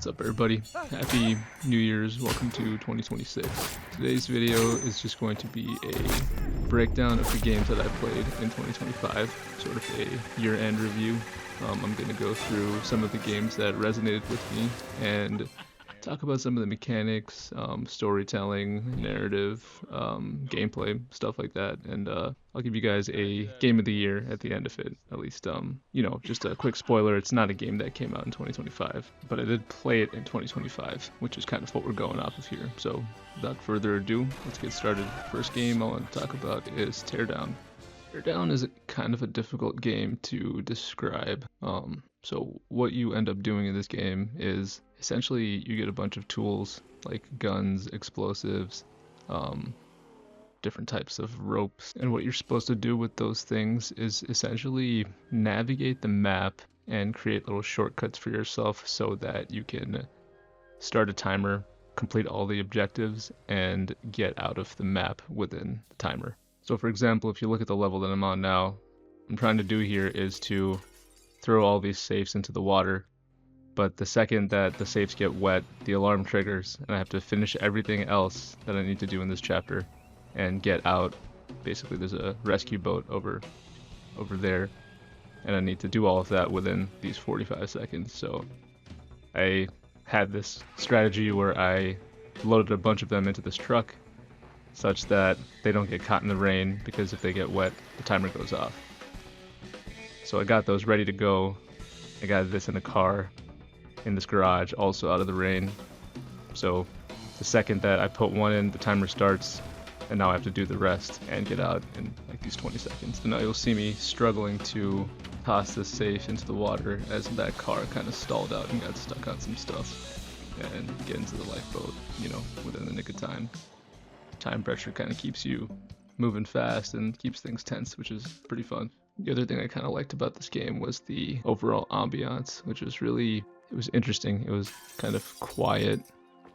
What's up, everybody? Happy New Year's. Welcome to 2026. Today's video is just going to be a breakdown of the games that I played in 2025, sort of a year-end review. I'm going to go through some of the games that resonated with me and talk about some of the mechanics, storytelling, narrative, gameplay, stuff like that. And I'll give you guys a game of the year at the end of it. At least, just a quick spoiler, it's not a game that came out in 2025, but I did play it in 2025, which is kind of what we're going off of here. So without further ado, let's get started. First game I want to talk about is Teardown. Teardown is kind of a difficult game to describe. So what you end up doing in this game is essentially you get a bunch of tools like guns, explosives, different types of ropes. And what you're supposed to do with those things is essentially navigate the map and create little shortcuts for yourself so that you can start a timer, complete all the objectives, and get out of the map within the timer. So for example, if you look at the level that I'm on now, what I'm trying to do here is to throw all these safes into the water, but the second that the safes get wet, the alarm triggers, and I have to finish everything else that I need to do in this chapter and get out. Basically, there's a rescue boat over there, and I need to do all of that within these 45 seconds. So I had this strategy where I loaded a bunch of them into this truck such that they don't get caught in the rain, because if they get wet, the timer goes off. So I got those ready to go. I got this in a car in this garage, also out of the rain. So the second that I put one in, the timer starts, and now I have to do the rest and get out in like these 20 seconds. And now you'll see me struggling to toss this safe into the water as that car kind of stalled out and got stuck on some stuff, and get into the lifeboat, within the nick of time. Time pressure kind of keeps you moving fast and keeps things tense, which is pretty fun. The other thing I kind of liked about this game was the overall ambiance, which was it was interesting. It was kind of quiet,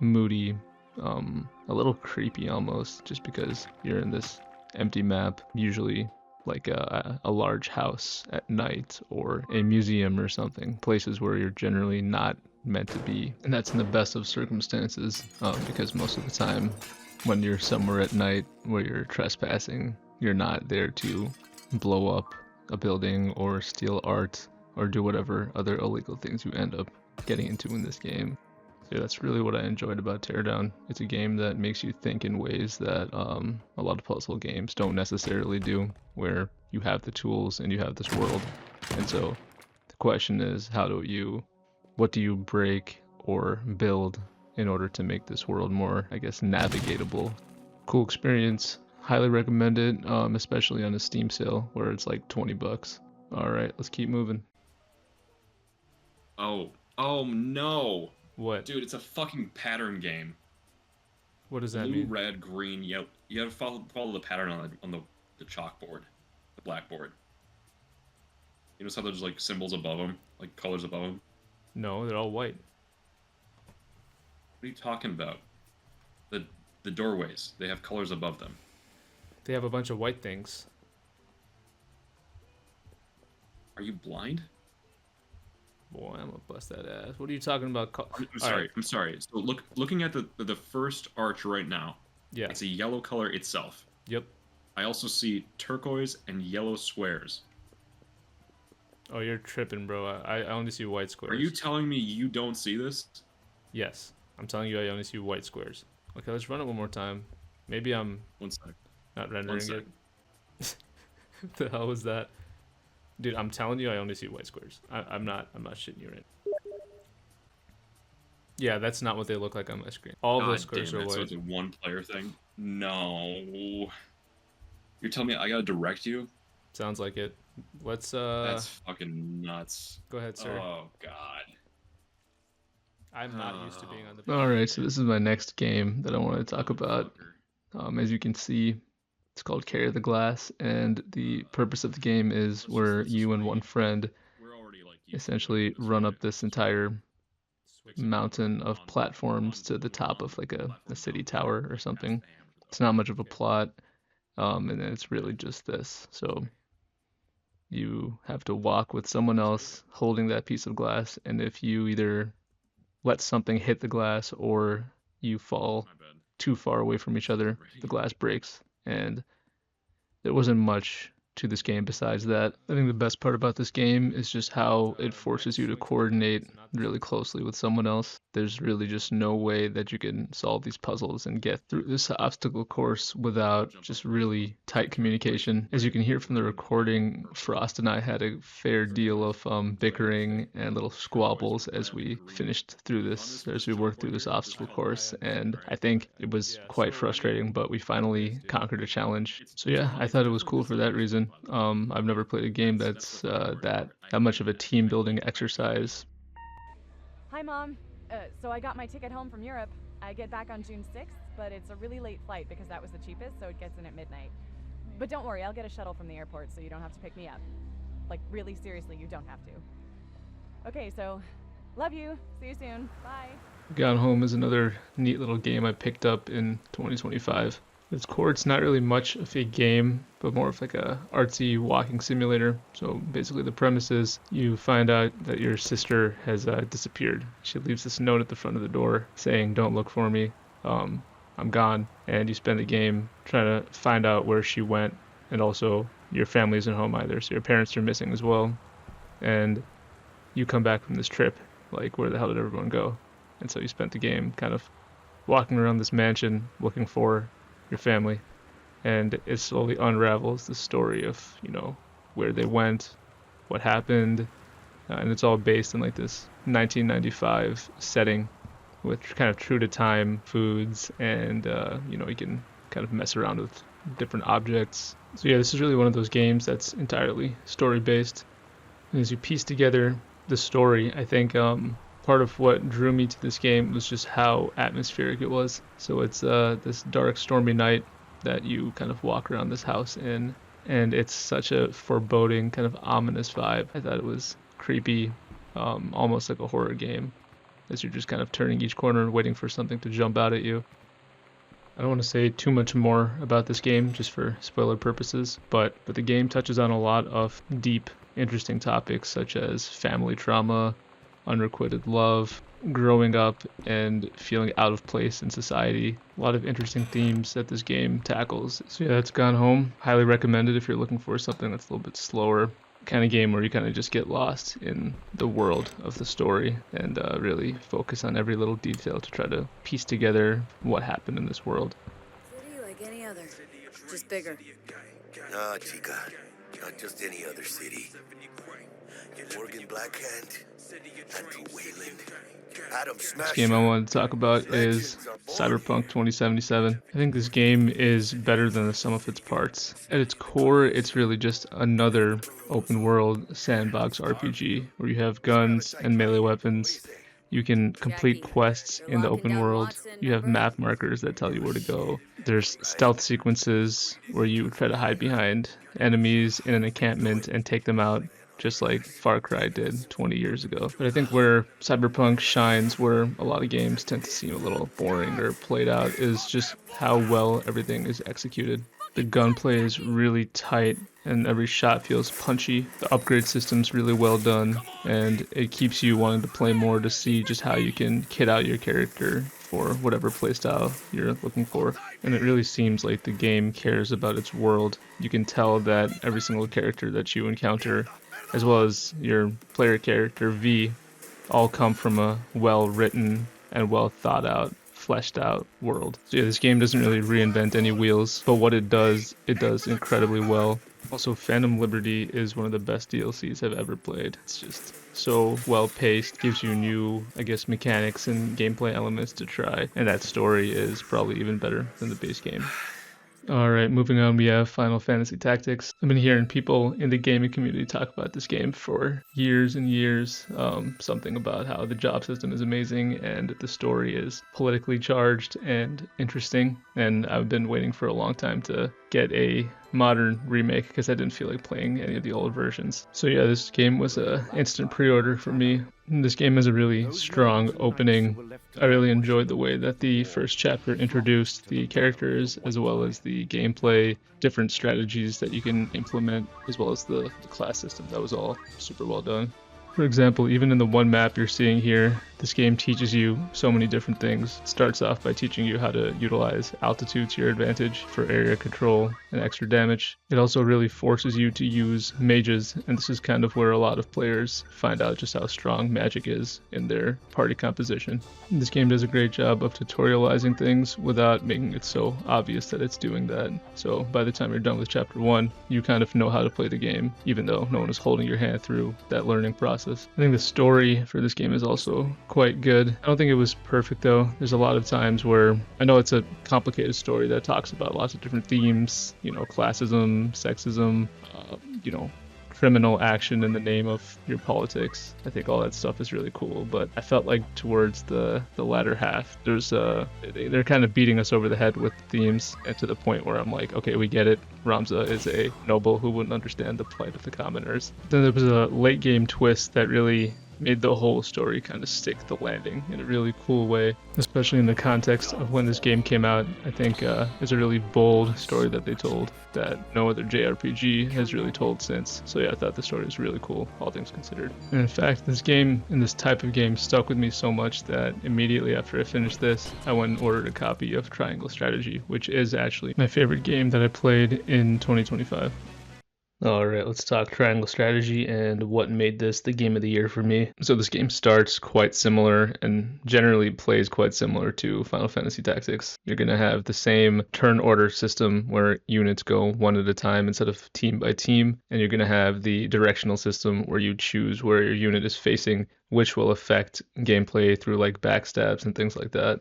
moody, a little creepy almost, just because you're in this empty map, usually like a large house at night or a museum or something, places where you're generally not meant to be. And that's in the best of circumstances, because most of the time when you're somewhere at night where you're trespassing, you're not there to blow up a building or steal art or do whatever other illegal things you end up getting into in this game. So that's really what I enjoyed about Teardown. It's a game that makes you think in ways that a lot of puzzle games don't necessarily do, where you have the tools and you have this world. And so the question is, what do you break or build in order to make this world more, navigatable? Cool experience. Highly recommend it, especially on a Steam sale where it's like $20. All right, let's keep moving. Oh no. What? Dude, it's a fucking pattern game. What does that Blue, mean? red, green, yellow. You have to follow the pattern on the chalkboard, the blackboard. You know how there's like symbols above them, like colors above them? No, they're all white. What are you talking about? The doorways, they have colors above them. They have a bunch of white things. Are you blind? Boy, I'm gonna bust that ass. What are you talking about? I'm sorry. So looking at the first arch right now. Yeah. It's a yellow color itself. Yep. I also see turquoise and yellow squares. Oh, you're tripping, bro. I only see white squares. Are you telling me you don't see this? Yes. I'm telling you I only see white squares. Okay, let's run it one more time. Maybe I'm One sec. not rendering it. What the hell was that? Dude, I'm telling you I only see white squares. I'm not shitting you right. Yeah, that's not what they look like on my screen. All the squares are white. So it's a one-player thing? No. You're telling me I gotta direct you? Sounds like it. Let's That's fucking nuts. Go ahead, sir. Oh god. I'm not used to being on the... Alright, so this is my next game that I want to talk about. As you can see, it's called Carry the Glass, and the purpose of the game is where you and one friend essentially run up this entire mountain of platforms to the top of like a city tower or something. It's not much of a plot, and it's really just this. So you have to walk with someone else holding that piece of glass, and if you either let something hit the glass or you fall My bad. too far away from each other, the glass breaks. And there wasn't much to this game besides that. I think the best part about this game is just how it forces you to coordinate really closely with someone else. There's really just no way that you can solve these puzzles and get through this obstacle course without just really tight communication. As you can hear from the recording, Frost and I had a fair deal of bickering and little squabbles as we finished through this, as we worked through this obstacle course, and I think it was quite frustrating, but we finally conquered a challenge. So yeah, I thought it was cool for that reason. I've never played a game that's that much of a team building exercise. Hi, Mom. So I got my ticket home from Europe. I get back on June 6th, but it's a really late flight because that was the cheapest, so it gets in at midnight. But don't worry, I'll get a shuttle from the airport so you don't have to pick me up. Like, really seriously, you don't have to. Okay, so love you. See you soon. Bye. Gone Home is another neat little game I picked up in 2025. At its core, it's not really much of a game, but more of like a artsy walking simulator. So basically the premise is you find out that your sister has disappeared. She leaves this note at the front of the door saying, "Don't look for me, I'm gone." And you spend the game trying to find out where she went, and also your family isn't home either, so your parents are missing as well. And you come back from this trip, like, where the hell did everyone go? And so you spent the game kind of walking around this mansion looking for your family, and it slowly unravels the story of, you know, where they went, what happened, and it's all based in like this 1995 setting with kind of true to time foods, and you know, you can kind of mess around with different objects. So yeah, this is really one of those games that's entirely story based, and as you piece together the story, I think part of what drew me to this game was just how atmospheric it was. So it's this dark, stormy night that you kind of walk around this house in, and it's such a foreboding, kind of ominous vibe. I thought it was creepy, almost like a horror game, as you're just kind of turning each corner, waiting for something to jump out at you. I don't want to say too much more about this game, just for spoiler purposes, but the game touches on a lot of deep, interesting topics such as family trauma, unrequited love, growing up and feeling out of place in society. A lot of interesting themes that this game tackles. So yeah, it's Gone Home. Highly recommended if you're looking for something that's a little bit slower, kind of game where you kind of just get lost in the world of the story and really focus on every little detail to try to piece together what happened in this world. City like any other, just bigger. Nah, chica, not just any other city. Morgan Blackhand, Andrew Wayland, Adam This Smasher. game I wanted to talk about is Cyberpunk 2077. I think this game is better than the sum of its parts. At its core, it's really just another open world sandbox RPG where you have guns and melee weapons. You can complete quests in the open world. You have map markers that tell you where to go. There's stealth sequences where you try to hide behind enemies in an encampment and take them out, just like Far Cry did 20 years ago. But I think where Cyberpunk shines, where a lot of games tend to seem a little boring or played out, is just how well everything is executed. The gunplay is really tight and every shot feels punchy. The upgrade system's really well done, and it keeps you wanting to play more to see just how you can kit out your character for whatever playstyle you're looking for. And it really seems like the game cares about its world. You can tell that every single character that you encounter, as well as your player character V, all come from a well-written and well-thought-out, fleshed-out world. So yeah, this game doesn't really reinvent any wheels, but what it does incredibly well. Also, Phantom Liberty is one of the best DLCs I've ever played. It's just so well-paced, gives you new, I guess, mechanics and gameplay elements to try, and that story is probably even better than the base game. Alright, moving on, we have Final Fantasy Tactics. I've been hearing people in the gaming community talk about this game for years and years. Something about how the job system is amazing and the story is politically charged and interesting. And I've been waiting for a long time to get a modern remake because I didn't feel like playing any of the old versions. So yeah, this game was an instant pre-order for me. This game has a really strong opening. I really enjoyed the way that the first chapter introduced the characters as well as the gameplay, different strategies that you can implement, as well as the class system. That was all super well done. For example, even in the one map you're seeing here, this game teaches you so many different things. It starts off by teaching you how to utilize altitude to your advantage for area control and extra damage. It also really forces you to use mages, and this is kind of where a lot of players find out just how strong magic is in their party composition. This game does a great job of tutorializing things without making it so obvious that it's doing that. So by the time you're done with chapter 1, you kind of know how to play the game, even though no one is holding your hand through that learning process. I think the story for this game is also quite good. I don't think it was perfect though. There's a lot of times where I know it's a complicated story that talks about lots of different themes, classism, sexism, criminal action in the name of your politics. I think all that stuff is really cool, but I felt like towards the latter half, they're kind of beating us over the head with themes, and to the point where I'm like, okay, we get it. Ramza is a noble who wouldn't understand the plight of the commoners. Then there was a late game twist that really made the whole story kind of stick the landing in a really cool way, especially in the context of when this game came out. I think it's a really bold story that they told that no other JRPG has really told since. So yeah, I thought the story was really cool, all things considered. And in fact, this game and this type of game stuck with me so much that immediately after I finished this, I went and ordered a copy of Triangle Strategy, which is actually my favorite game that I played in 2025. Alright, let's talk Triangle Strategy and what made this the game of the year for me. So this game starts quite similar and generally plays quite similar to Final Fantasy Tactics. You're going to have the same turn order system where units go one at a time instead of team by team, and you're going to have the directional system where you choose where your unit is facing, which will affect gameplay through like backstabs and things like that.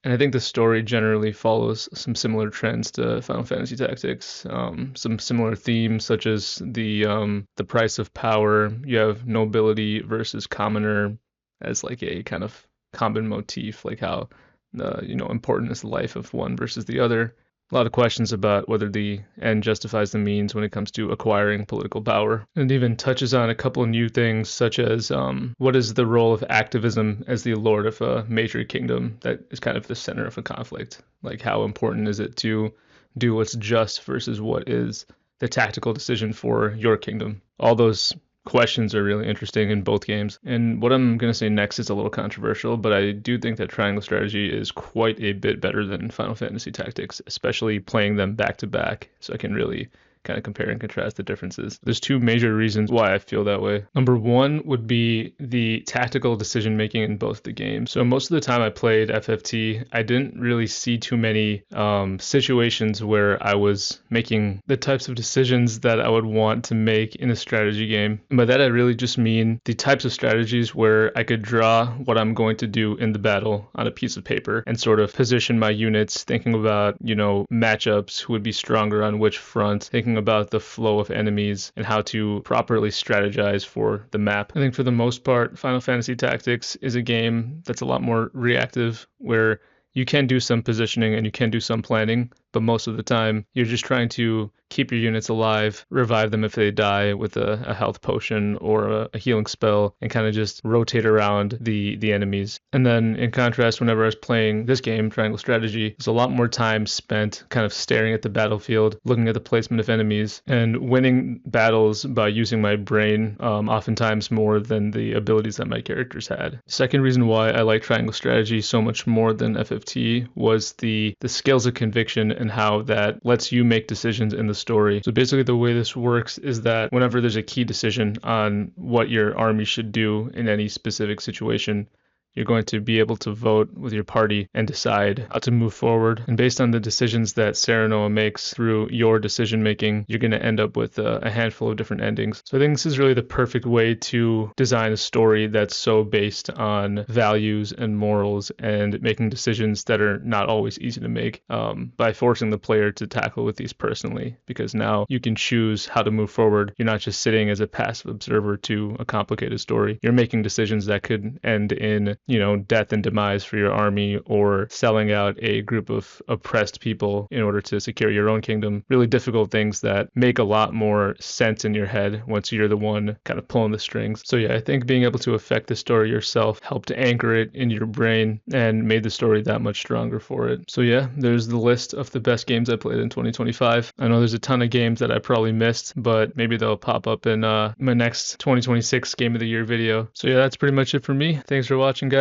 And I think the story generally follows some similar trends to Final Fantasy Tactics. Some similar themes, such as the price of power. You have nobility versus commoner as like a kind of common motif, like how important is the life of one versus the other. A lot of questions about whether the end justifies the means when it comes to acquiring political power. And it even touches on a couple of new things, such as what is the role of activism as the lord of a major kingdom that is kind of the center of a conflict? Like, how important is it to do what's just versus what is the tactical decision for your kingdom? All those questions are really interesting in both games. And what I'm going to say next is a little controversial, but I do think that Triangle Strategy is quite a bit better than Final Fantasy Tactics, especially playing them back to back, so I can really kind of compare and contrast the differences. There's two major reasons why I feel that way. Number one would be the tactical decision making in both the games. So most of the time I played FFT, I didn't really see too many situations where I was making the types of decisions that I would want to make in a strategy game. And by that I really just mean the types of strategies where I could draw what I'm going to do in the battle on a piece of paper and sort of position my units, thinking about, matchups, who would be stronger on which front, thinking about the flow of enemies and how to properly strategize for the map. I think for the most part, Final Fantasy Tactics is a game that's a lot more reactive, where you can do some positioning and you can do some planning, but most of the time you're just trying to keep your units alive, revive them if they die with a health potion or a healing spell, and kind of just rotate around the enemies. And then in contrast, whenever I was playing this game, Triangle Strategy, there's a lot more time spent kind of staring at the battlefield, looking at the placement of enemies, and winning battles by using my brain, oftentimes more than the abilities that my characters had. Second reason why I like Triangle Strategy so much more than FFT was the skills of conviction and how that lets you make decisions in the story. So basically the way this works is that whenever there's a key decision on what your army should do in any specific situation, you're going to be able to vote with your party and decide how to move forward. And based on the decisions that Serenoa makes through your decision making, you're going to end up with a handful of different endings. So I think this is really the perfect way to design a story that's so based on values and morals and making decisions that are not always easy to make, by forcing the player to tackle with these personally, because now you can choose how to move forward. You're not just sitting as a passive observer to a complicated story. You're making decisions that could end in you know, death and demise for your army or selling out a group of oppressed people in order to secure your own kingdom. Really difficult things that make a lot more sense in your head once you're the one kind of pulling the strings. So yeah, I think being able to affect the story yourself helped anchor it in your brain and made the story that much stronger for it. So yeah, there's the list of the best games I played in 2025. I know there's a ton of games that I probably missed, but maybe they'll pop up in my next 2026 Game of the Year video. So yeah, that's pretty much it for me. Thanks for watching, guys.